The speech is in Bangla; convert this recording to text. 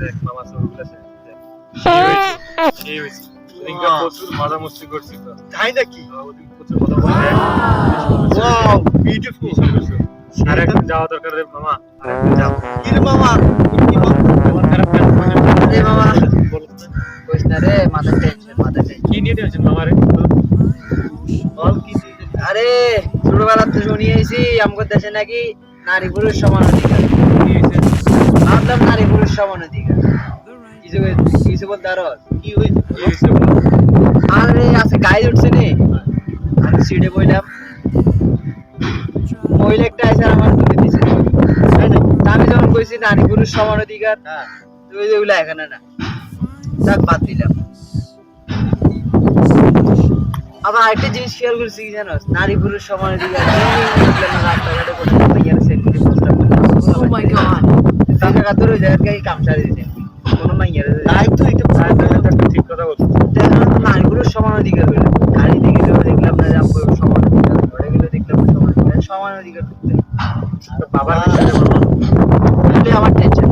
দেখ মামা ছবিগুলো আছে সেই হয়েছে ওদিনকে প্রচুর মজা মস্তি করছি তো তাই নাকি ওদিন প্রচুর কথা বলে ওয়াও বিউটিফুল আর একদিন যাওয়া দরকার রে মামা আরেকদিন যাবো কি রে মামা কি মামা তোমার খারাপ কাজ করে আরে মামা বলো তো। কইস না রে মাথা টেনশন কি নিয়ে টেনশন মামা রে বল কি আরে ছোটবেলা তো শুনি আইছি আমগো দেশে নাকি নারী পুরুষ সমান অধিকার হয়েছে ভাবলাম নারী পুরুষ সমান অধিকার কিছু কিছু বলতে আরো কি হয়েছে বল আরে আছে গায়ে উঠছে নে আমি সিটে বইলাম মহিলা একটা এসে আমার তুলে দিছে তাই না তা আমি যখন কইছি নারী পুরুষ সমান অধিকার তুই যেগুলো এখানে না যাক বাদ দিলাম আবার আরেকটা জিনিস খেয়াল করছি কি জানো নারী পুরুষ সমান অধিকার রাস্তাঘাটে কোনো মাইয়ার সেলফি পোস্টার ও মাই গড রাস্তাঘাট ধরে জায়গায় কাম সারি দিতেন কোনো মাইয়ার তাই তো এটা ঠিক কথা বলছো নারী পুরুষ সমান অধিকার হইলো গাড়ি থেকে দেখলাম না সমান অধিকার ঘরে গেলে দেখলাম সমান অধিকার সমান অধিকার করতে বাবার বিষয়ে মামা আমার টেনশন